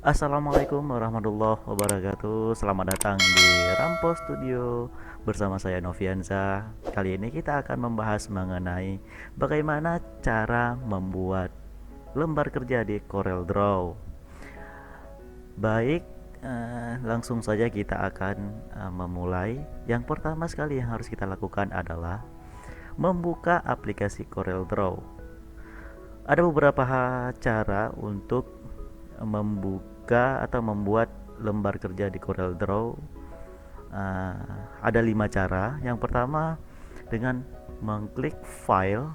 Assalamualaikum warahmatullahi wabarakatuh. Selamat datang di Rampo Studio bersama saya Novianza. Kali ini kita akan membahas mengenai bagaimana cara membuat lembar kerja di CorelDRAW. Baik, langsung saja kita akan memulai. Yang pertama sekali yang harus kita lakukan adalah membuka aplikasi CorelDRAW. Ada beberapa cara untuk membuka atau membuat lembar kerja di CorelDRAW. Ada 5 cara. Yang pertama dengan mengklik file,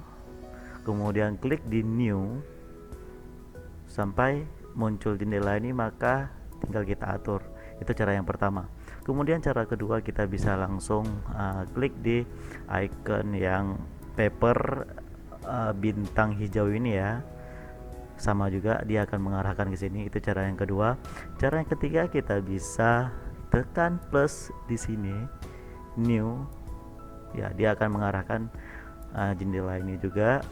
kemudian klik di new sampai muncul jendela ini, maka tinggal kita atur. Itu cara yang pertama. Kemudian cara kedua, kita bisa langsung klik di icon yang paper bintang hijau ini ya. Sama juga dia akan mengarahkan ke sini. Itu cara yang kedua. Cara yang ketiga, kita bisa tekan plus di sini new. Ya, dia akan mengarahkan jendela ini juga.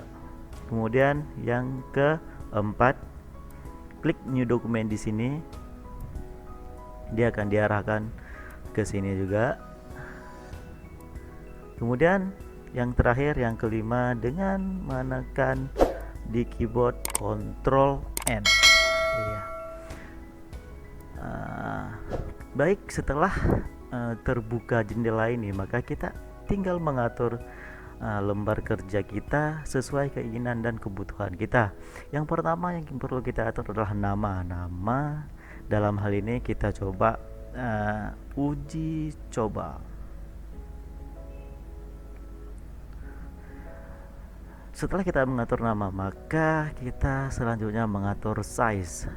Kemudian yang keempat, klik new document di sini. Dia akan diarahkan ke sini juga. Kemudian yang terakhir, yang kelima, dengan menekan di keyboard Ctrl N. Iya. Baik, setelah terbuka jendela ini, maka kita tinggal mengatur lembar kerja kita sesuai keinginan dan kebutuhan kita. Yang pertama yang perlu kita atur adalah nama. Dalam hal ini kita coba uji coba. Setelah kita mengatur nama, maka kita selanjutnya mengatur size.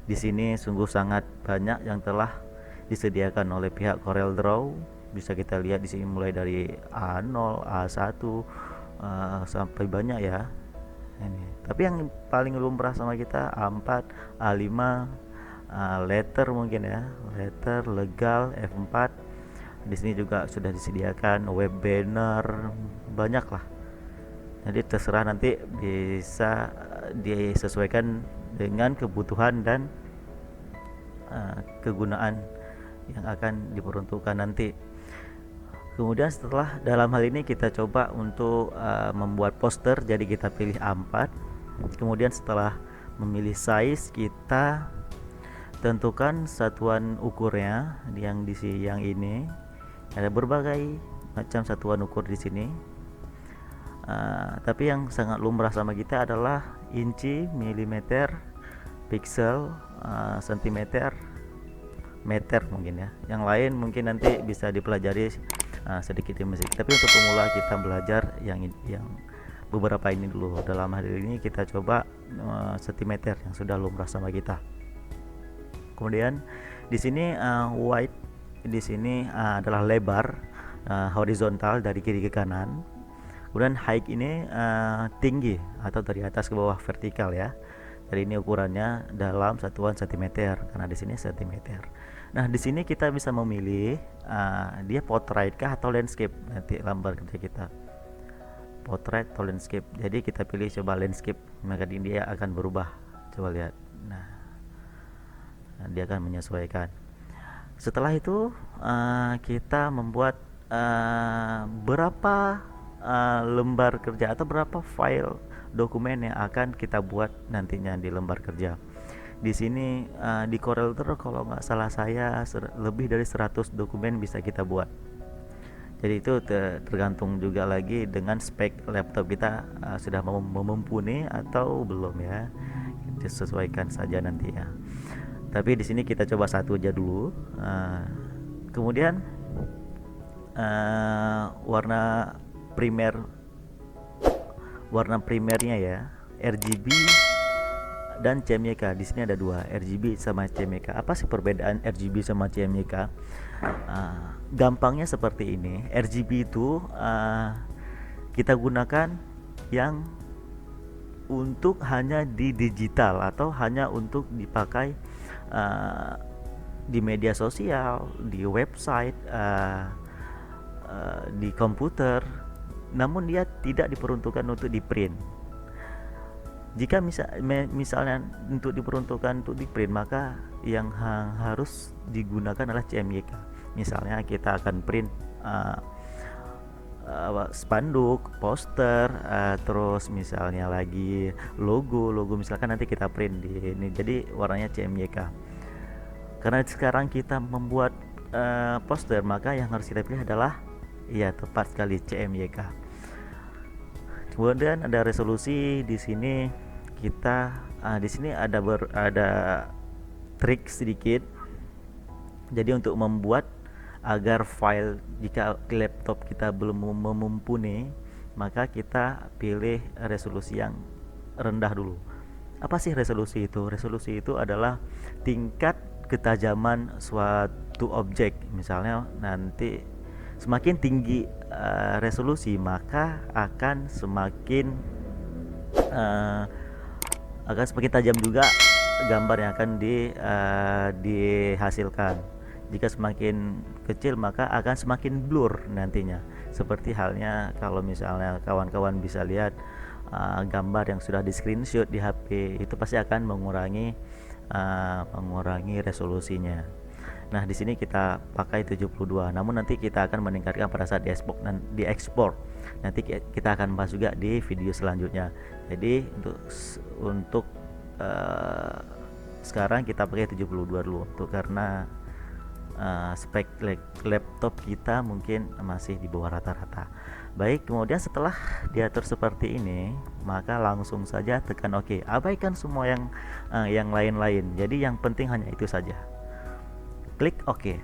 Di sini sungguh sangat banyak yang telah disediakan oleh pihak CorelDRAW. Bisa kita lihat di sini mulai dari A0, A1 sampai banyak ya. Ini. Tapi yang paling lumrah sama kita A4, A5, letter mungkin ya, letter, legal, F4. Di sini juga sudah disediakan web banner, banyak lah. Jadi terserah, nanti bisa disesuaikan dengan kebutuhan dan kegunaan yang akan diperuntukkan nanti. Kemudian setelah dalam hal ini kita coba untuk membuat poster, jadi kita pilih A4. Kemudian setelah memilih size, kita tentukan satuan ukurnya yang ini. Ada berbagai macam satuan ukur di sini. Tapi yang sangat lumrah sama kita adalah inci, milimeter, pixel, sentimeter, meter mungkin ya. Yang lain mungkin nanti bisa dipelajari sedikit demi sedikit. Tapi untuk pemula kita belajar yang beberapa ini dulu. Dalam hal ini kita coba sentimeter yang sudah lumrah sama kita. Kemudian di sini width di sini adalah lebar horizontal dari kiri ke kanan. Kemudian height ini tinggi atau dari atas ke bawah vertikal ya. Jadi ini ukurannya dalam satuan cm karena di sini cm. Nah, di sini kita bisa memilih dia portrait kah atau landscape, nanti lembar kerja kita. Portrait atau landscape. Jadi kita pilih coba landscape, maka dia akan berubah. Coba lihat. Nah, dia akan menyesuaikan. Setelah itu kita membuat berapa lembar kerja atau berapa file dokumen yang akan kita buat nantinya di lembar kerja. Di sini di CorelDRAW kalau nggak salah saya lebih dari 100 dokumen bisa kita buat. Jadi itu tergantung juga lagi dengan spek laptop kita sudah mumpuni atau belum ya. Disesuaikan saja nanti ya. Tapi di sini kita coba satu aja dulu. Kemudian warna primernya ya, RGB dan CMYK. Di sini ada dua, RGB sama CMYK. Apa sih perbedaan RGB sama CMYK? Gampangnya seperti ini. RGB itu kita gunakan yang untuk hanya di digital atau hanya untuk dipakai di media sosial, di website, di komputer. Namun dia tidak diperuntukkan untuk di print. Jika misalnya untuk diperuntukkan untuk di print, maka yang harus digunakan adalah CMYK. Misalnya kita akan print spanduk, poster, terus misalnya lagi logo misalkan nanti kita print di ini, jadi warnanya CMYK. Karena sekarang kita membuat poster, maka yang harus kita pilih adalah, ya tepat sekali, CMYK. Kemudian ada resolusi. Di sini kita di sini ada trik sedikit. Jadi untuk membuat agar file, jika laptop kita belum mumpuni, maka kita pilih resolusi yang rendah dulu. Apa sih resolusi itu? Resolusi itu adalah tingkat ketajaman suatu objek. Misalnya nanti semakin tinggi resolusi, maka akan semakin tajam juga gambar yang akan dihasilkan. Jika semakin kecil, maka akan semakin blur nantinya. Seperti halnya kalau misalnya kawan-kawan bisa lihat gambar yang sudah di screenshot di HP, itu pasti akan mengurangi resolusinya. Nah, di sini kita pakai 72. Namun nanti kita akan meningkatkan pada saat diekspor. Nanti kita akan bahas juga di video selanjutnya. Jadi untuk sekarang kita pakai 72 dulu karena spek laptop kita mungkin masih di bawah rata-rata. Baik, kemudian setelah diatur seperti ini, maka langsung saja tekan OK. Abaikan semua yang lain-lain. Jadi yang penting hanya itu saja. Klik OK.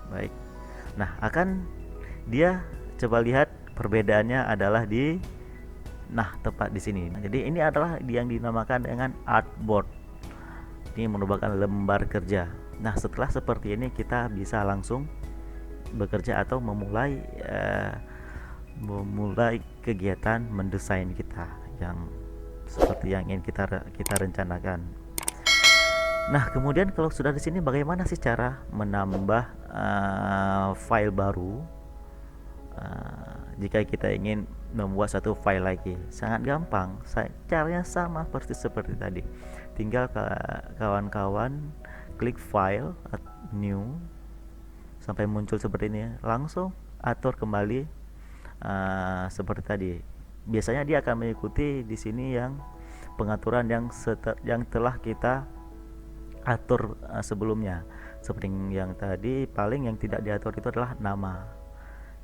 Baik. Nah, dia coba lihat perbedaannya adalah tepat di sini. Jadi ini adalah yang dinamakan dengan artboard. Ini merupakan lembar kerja. Nah, setelah seperti ini kita bisa langsung bekerja atau memulai kegiatan mendesain kita yang seperti yang ingin kita rencanakan. Nah, kemudian kalau sudah di sini, bagaimana sih cara menambah file baru? Jika kita ingin membuat satu file lagi, sangat gampang. Caranya sama seperti tadi. Tinggal kawan-kawan klik file, new, sampai muncul seperti ini, langsung atur kembali seperti tadi. Biasanya dia akan mengikuti di sini yang pengaturan yang telah kita atur sebelumnya. Seperti yang tadi, paling yang tidak diatur itu adalah nama.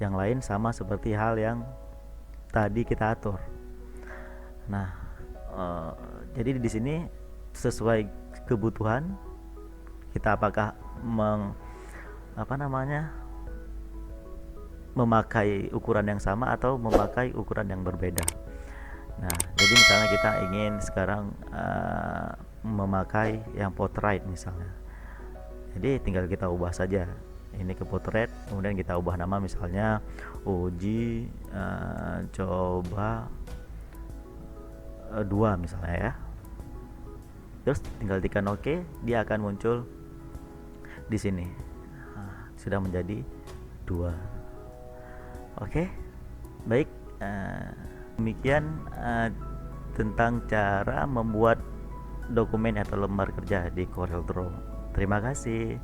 Yang lain sama seperti hal yang tadi kita atur. Nah, jadi di sini sesuai kebutuhan kita, apakah memakai ukuran yang sama atau memakai ukuran yang berbeda. Nah, jadi misalnya kita ingin sekarang memakai yang portrait misalnya. Jadi tinggal kita ubah saja ini ke portrait, kemudian kita ubah nama misalnya Uji coba 2 misalnya ya. Terus tinggal tekan OK, dia akan muncul di sini. Sudah menjadi 2. Oke. Baik, demikian tentang cara membuat dokumen atau lembar kerja di CorelDRAW. Terima kasih.